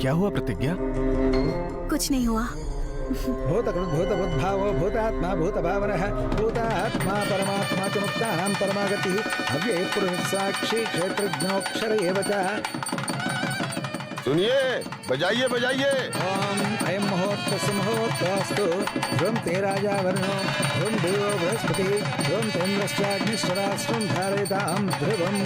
क्या हुआ प्रतिज्ञा? कुछ नहीं हुआ। भूतकृद्भूतबुद्भावो भूतात्मा भूतभावनः भूतात्मा परमात्मा च मुक्तानां परमागतिः अव्ययः पुरुषः साक्षी क्षेत्रज्ञोऽक्षर एव च। सुनिए, बजाइए बजाइए। ओम अयं मुहूर्तस्य मुहूर्तोऽस्तु। ध्रुवं ते राजा वर्णो ध्रुवं देवो बृहस्पति ध्रुवं तेन्द्रश्चाग्निश्चराष्ट्रं धारयतां ध्रुवम्।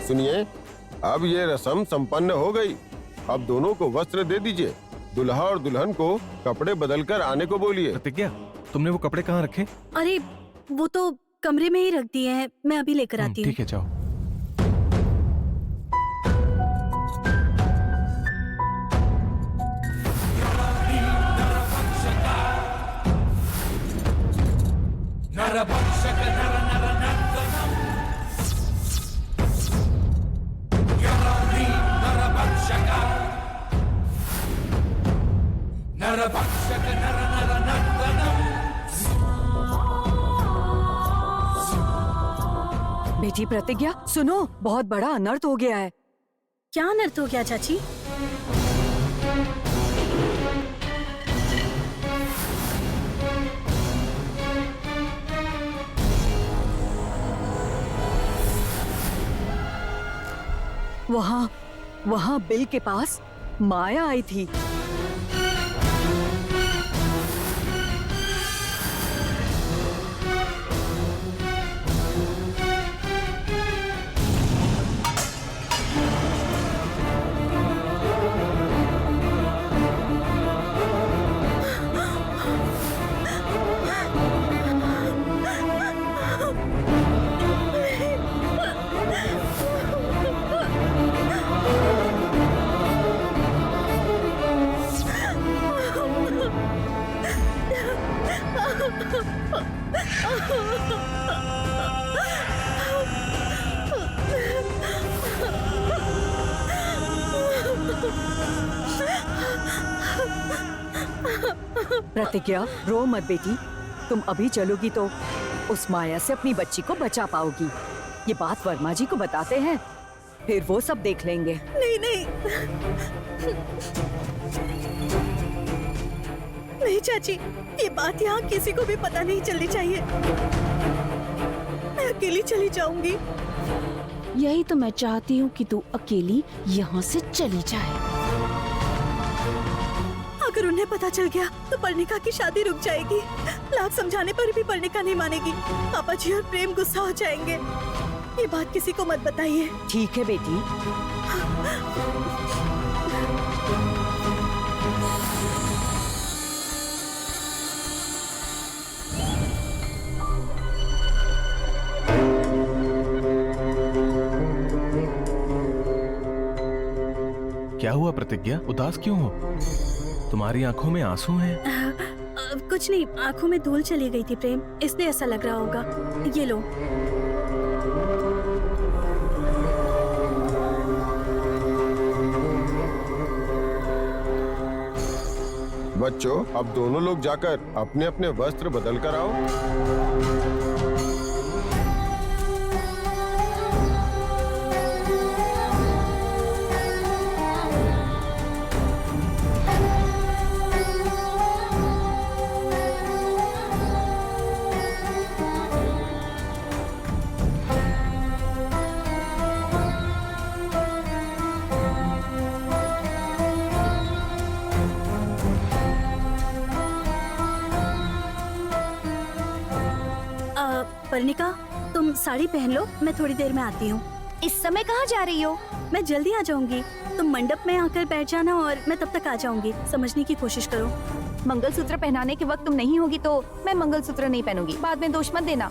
सुनिए, अब ये रस्म संपन्न हो गई। अब दोनों को वस्त्र दे दीजिए। दुल्हा और दुल्हन को कपड़े बदलकर आने को बोलिए। प्रतिज्ञा, तुमने वो कपड़े कहाँ रखे? अरे वो तो कमरे में ही रख दिए हैं, मैं अभी लेकर आती हूँ। ठीक है, जाओ। बेटी प्रतिज्ञा, सुनो, बहुत बड़ा अनर्थ हो गया है। क्या अनर्थ हो गया चाची? वहाँ बिल के पास माया आई थी। प्रतिज्ञा, रो मत बेटी। तुम अभी चलोगी तो उस माया से अपनी बच्ची को बचा पाओगी। ये बात वर्मा जी को बताते हैं, फिर वो सब देख लेंगे। नहीं नहीं नहीं चाची, ये बात यहाँ किसी को भी पता नहीं चलनी चाहिए। मैं अकेली चली जाऊंगी। यही तो मैं चाहती हूँ कि तू अकेली यहाँ से चली जाए। अगर उन्हें पता चल गया तो पर्णिका की शादी रुक जाएगी। लाख समझाने पर भी पर्णिका नहीं मानेगी। पापा जी और प्रेम गुस्सा हो जाएंगे। ये बात किसी को मत बताइए। ठीक है बेटी। क्या हुआ प्रतिज्ञा, उदास क्यों हो? तुम्हारी आंखों में आंसू हैं। कुछ नहीं, आंखों में धूल चली गई थी प्रेम, इसलिए ऐसा लग रहा होगा। ये लो। बच्चों, अब दोनों लोग जाकर अपने अपने वस्त्र बदल कर आओ। पर्णिका, तुम साड़ी पहन लो, मैं थोड़ी देर में आती हूँ। इस समय कहाँ जा रही हो? मैं जल्दी आ जाऊंगी, तुम मंडप में आकर बैठ जाना और मैं तब तक आ जाऊंगी। समझने की कोशिश करो। मंगलसूत्र पहनाने के वक्त तुम नहीं होगी तो मैं मंगलसूत्र नहीं पहनूंगी। बाद में दोष मत देना।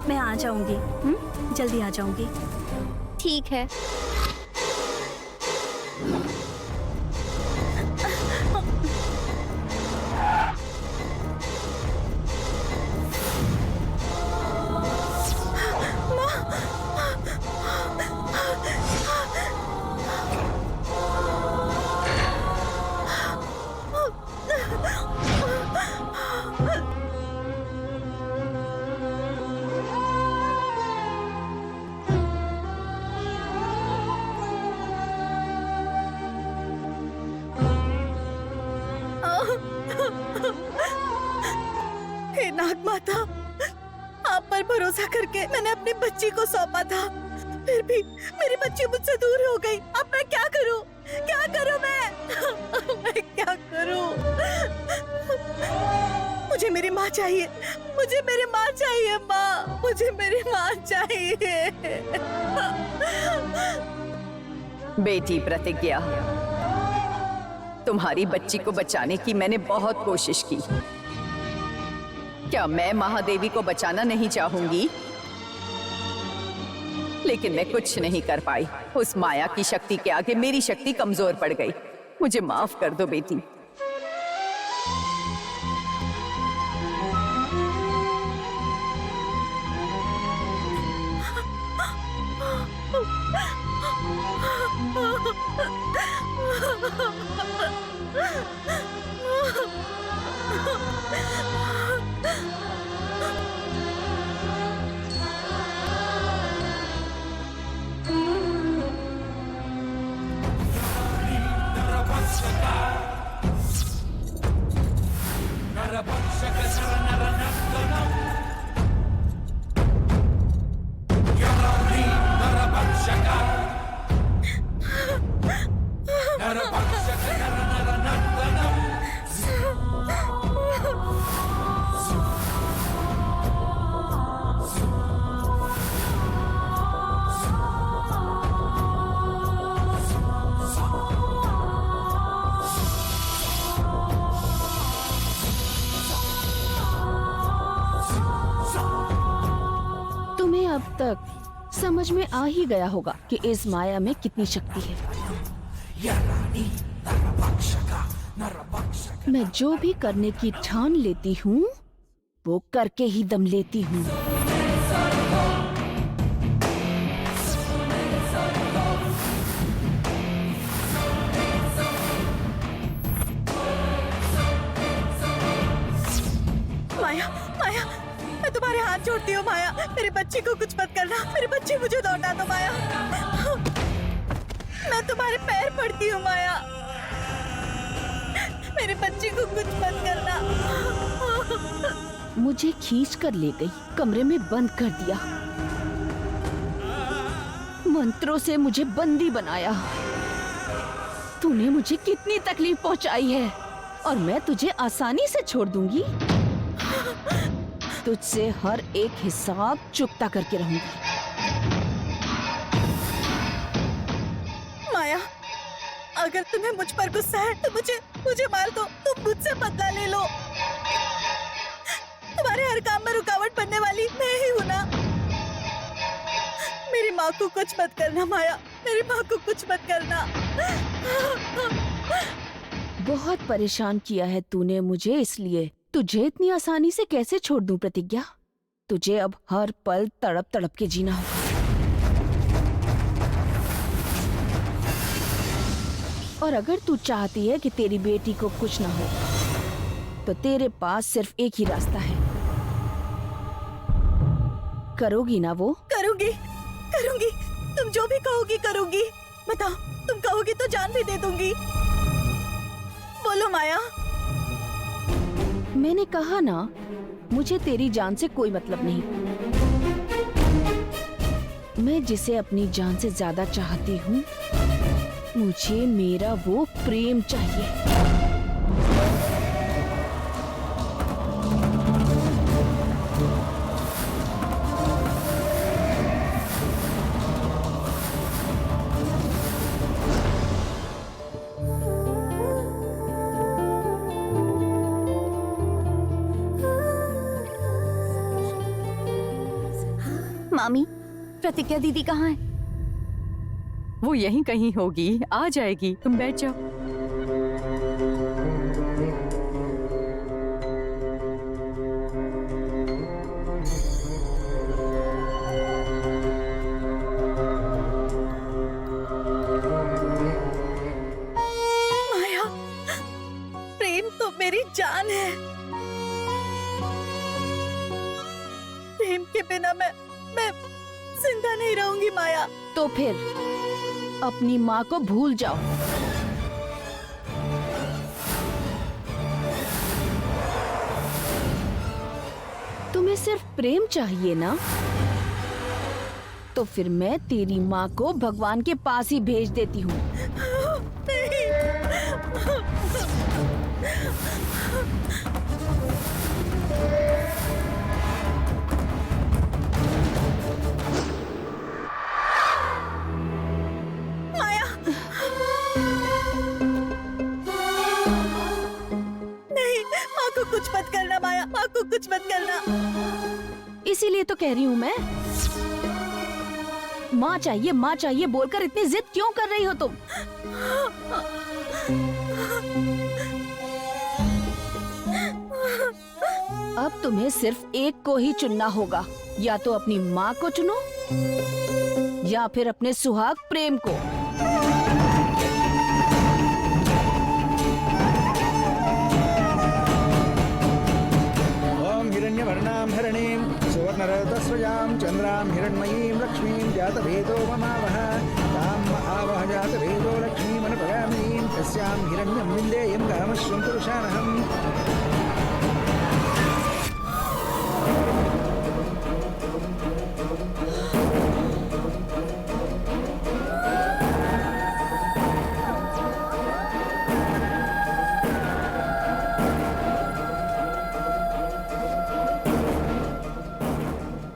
मैं आ जाऊंगी, जल्दी आ जाऊंगी। ठीक है। हे नाग माता, आप पर भरोसा करके मैंने अपनी बच्ची को सौंपा था, फिर भी मेरी बच्ची मुझसे दूर हो गई। अब मैं क्या करूं? क्या करूं मैं क्या करूं? मुझे मेरी माँ चाहिए, मुझे मेरी माँ चाहिए। माँ, मुझे मेरी माँ चाहिए। बेटी प्रतिज्ञा, तुम्हारी बच्ची को बचाने की मैंने बहुत कोशिश की। क्या मैं महादेवी को बचाना नहीं चाहूंगी? लेकिन मैं कुछ नहीं कर पाई। उस माया की शक्ति के आगे मेरी शक्ति कमजोर पड़ गई। मुझे माफ कर दो बेटी। अब तक समझ में आ ही गया होगा कि इस माया में कितनी शक्ति है। मैं जो भी करने की ठान लेती हूँ वो करके ही दम लेती हूँ। माया, माया, मैं तुम्हारे हाथ जोड़ती हूँ माया, मेरी बच्ची को कुछ मत करना, मेरी बच्ची मुझे लौटा दो माया। मैं तुम्हारे पैर पड़ती हूँ माया, मेरी बच्ची को कुछ मत करना। मुझे खींच कर ले गई, कमरे में बंद कर दिया, मंत्रों से मुझे बंदी बनाया। तूने मुझे कितनी तकलीफ पहुंचाई है और मैं तुझे आसानी से छोड़ दूंगी? तुझसे हर एक हिसाब चुकता करके रहूंगी। माया, अगर तुम्हें मुझ पर गुस्सा है तो मुझे मार दो, तुम मुझसे बदला ले लो। तुम्हारे हर काम में रुकावट बनने वाली मैं ही हूँ ना। मेरी माँ को कुछ मत करना माया, मेरी माँ को कुछ मत करना। बहुत परेशान किया है तूने मुझे, इसलिए तुझे इतनी आसानी से कैसे छोड़ दूं प्रतिज्ञा? तुझे अब हर पल तड़प तड़प के जीना होगा। और अगर तू चाहती है कि तेरी बेटी को कुछ ना हो तो तेरे पास सिर्फ एक ही रास्ता है। करोगी ना वो? करूंगी, करूंगी, तुम जो भी कहोगी करूंगी। बताओ, तुम कहोगी तो जान भी दे दूंगी। बोलो माया। मैंने कहा ना, मुझे तेरी जान से कोई मतलब नहीं। मैं जिसे अपनी जान से ज्यादा चाहती हूँ, मुझे मेरा वो प्रेम चाहिए। मामी, प्रतिज्ञा दीदी कहाँ है? वो यहीं कहीं होगी, आ जाएगी, तुम बैठ जाओ। माया, प्रेम तो मेरी जान है। प्रेम के बिना मैं जिंदा नहीं रहूंगी माया। तो फिर अपनी माँ को भूल जाओ। तुम्हें सिर्फ प्रेम चाहिए ना? तो फिर मैं तेरी माँ को भगवान के पास ही भेज देती हूँ। माया, नहीं, माँ को कुछ मत करना माया, माँ को कुछ मत करना। इसीलिए तो कह रही हूँ मैं। माँ चाहिए बोलकर इतनी जिद क्यों कर रही हो तुम? अब तुम्हें सिर्फ एक को ही चुनना होगा, या तो अपनी माँ को चुनो या फिर अपने सुहाग प्रेम को। ओम हिरण्यवर्णां हरणीं सुवर्णरजतस्रजां चन्द्रां हिरण्मयीं लक्ष्मीं जातभेदो ममावह तां महावह जातभेदो लक्ष्मीमनुपगामिनीं तस्यां हिरण्यं विन्देयं गामश्वं पुरुषानहम्।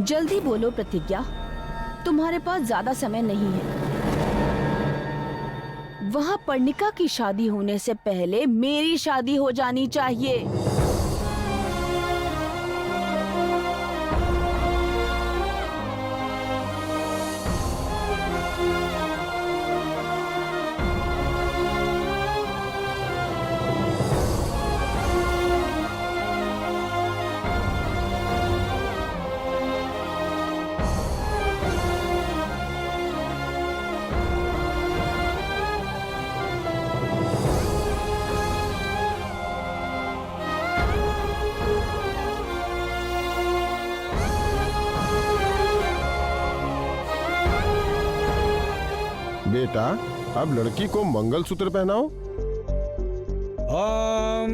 जल्दी बोलो प्रतिज्ञा, तुम्हारे पास ज्यादा समय नहीं है। वहाँ पर्णिका की शादी होने से पहले मेरी शादी हो जानी चाहिए। बेटा, अब लड़की को मंगलसूत्र पहनाओ। ओम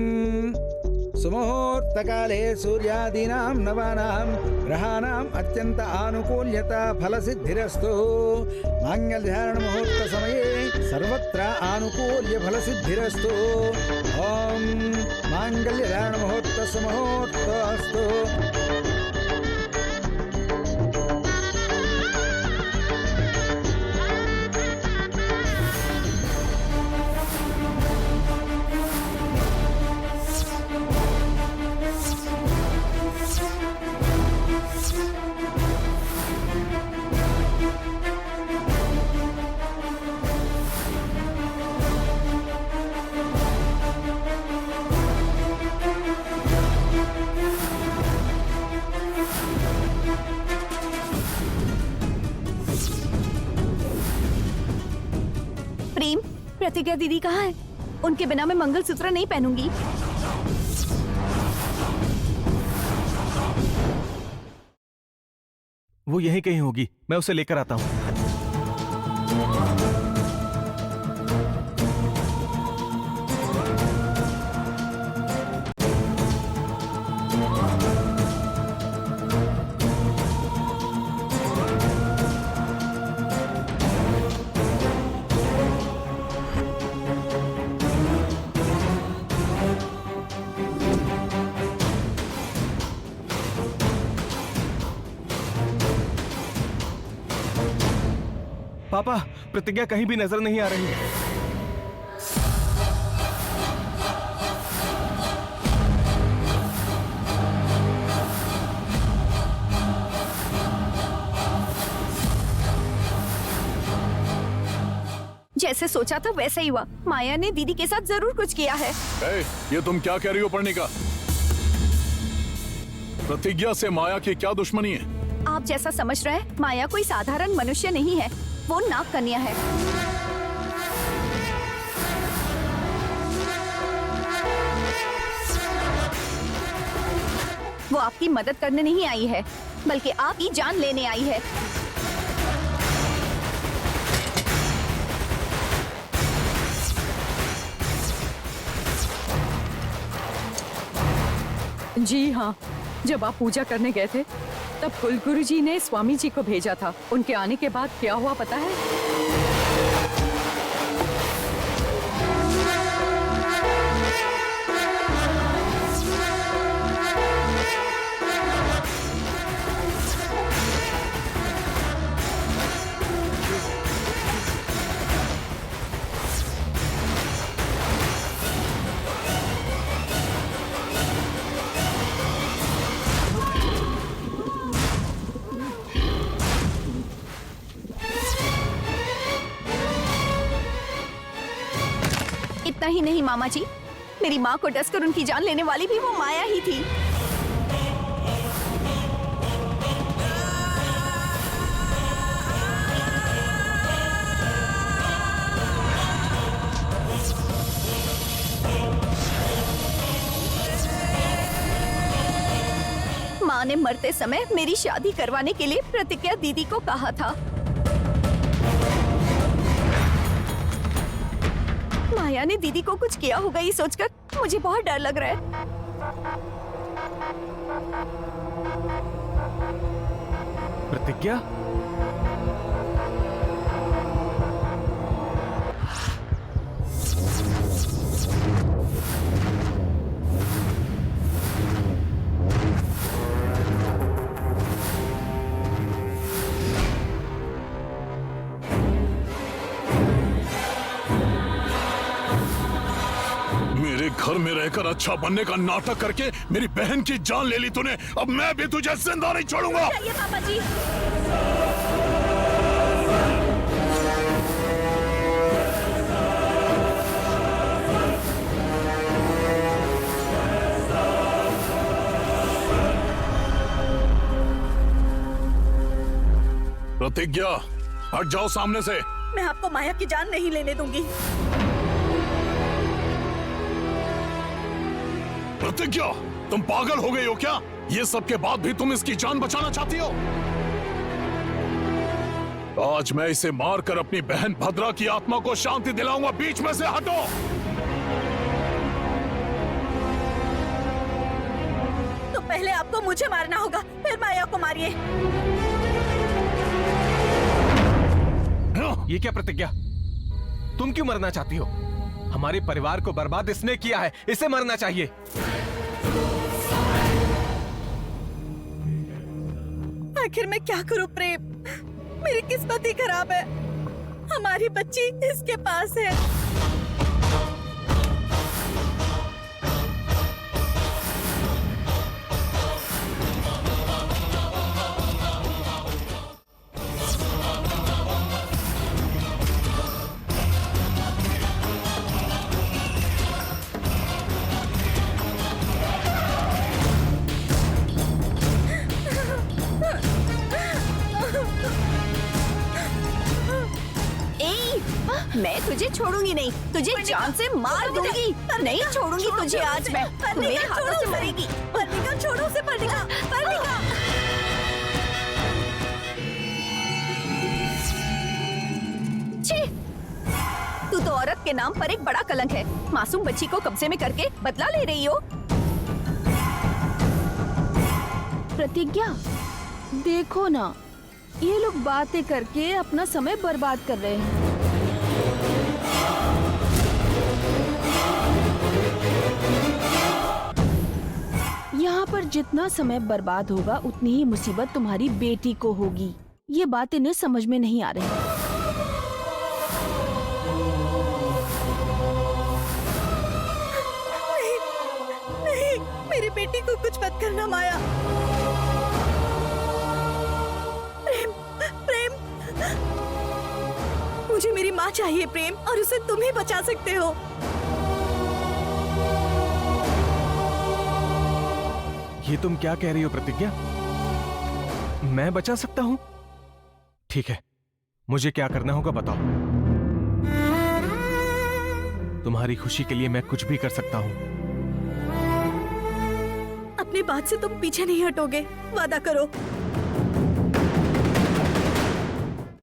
सुमुहूर्तकाले सूर्यादीनां नवानां ग्रहाणाम् अत्यंत आनुकूल्यता फलसिद्धिरस्तु। मांगल्यधारण मुहूर्त समये सर्वत्र आनुकूल्य फलसिद्धिरस्तु। ओम मांगल्यधारण मुहूर्त सुमुहूर्तस्तु। प्रेम, प्रतिज्ञा दीदी कहाँ है? उनके बिना मैं मंगलसूत्र नहीं पहनूंगी। वो यहीं कहीं होगी, मैं उसे लेकर आता हूँ। पापा, प्रतिज्ञा कहीं भी नजर नहीं आ रही है। जैसे सोचा था वैसा ही हुआ। माया ने दीदी के साथ जरूर कुछ किया है। ये तुम क्या कह रही हो पर्णिका? प्रतिज्ञा से माया की क्या दुश्मनी है? आप जैसा समझ रहे हैं, माया कोई साधारण मनुष्य नहीं है, वो नाग कन्या है। वो आपकी मदद करने नहीं आई है, बल्कि आपकी जान लेने आई है। जी हाँ, जब आप पूजा करने गए थे तब कुलगुरु जी ने स्वामी जी को भेजा था। उनके आने के बाद क्या हुआ पता है? इतना ही नहीं मामा जी, मेरी माँ को डसकर उनकी जान लेने वाली भी वो माया ही थी। माँ ने मरते समय मेरी शादी करवाने के लिए प्रतिज्ञा दीदी को कहा था। माया ने दीदी को कुछ किया होगा, ये सोचकर मुझे बहुत डर लग रहा है। प्रतिज्ञा, घर में रहकर अच्छा बनने का नाटक करके मेरी बहन की जान ले ली तूने। अब मैं भी तुझे जिंदा नहीं छोड़ूंगा। चाहिए पापा जी। प्रतिज्ञा, हट जाओ सामने से। मैं आपको माया की जान नहीं लेने दूंगी। प्रतिज्ञा, तुम पागल हो गई हो क्या? ये सब के बाद भी तुम इसकी जान बचाना चाहती हो? आज मैं इसे मारकर अपनी बहन भद्रा की आत्मा को शांति दिलाऊंगा। बीच में से हटो। तो पहले आपको मुझे मारना होगा, फिर माया को मारिए। ये क्या प्रतिज्ञा? तुम क्यों मरना चाहती हो? हमारे परिवार को बर्बाद इसने किया है, इसे मरना चाहिए। आखिर मैं क्या करूं प्रेम? मेरी किस्मत ही खराब है। हमारी बच्ची इसके पास है। मैं तुझे छोड़ूंगी नहीं, तुझे जान से मार दूंगी। नहीं छोड़ूंगी तुझे आज मैं। तू मेरे हाथों से मरेगी। पर्णिका छोड़ो उसे, पर्णिका, पर्णिका। छी! तू तो औरत के नाम पर एक बड़ा कलंक है। मासूम बच्ची को कब्जे में करके बदला ले रही हो। प्रतिज्ञा, देखो ना, ये लोग बातें करके अपना समय बर्बाद कर रहे हैं। यहाँ पर जितना समय बर्बाद होगा उतनी ही मुसीबत तुम्हारी बेटी को होगी। ये बात इन्हें समझ में नहीं आ रही। नहीं, मेरी बेटी को कुछ मत करना माया। प्रेम, प्रेम, मुझे मेरी माँ चाहिए प्रेम, और उसे तुम ही बचा सकते हो। ये तुम क्या कह रही हो प्रतिज्ञा? मैं बचा सकता हूं? ठीक है, मुझे क्या करना होगा बताओ। तुम्हारी खुशी के लिए मैं कुछ भी कर सकता हूं। अपनी बात से तुम पीछे नहीं हटोगे, वादा करो।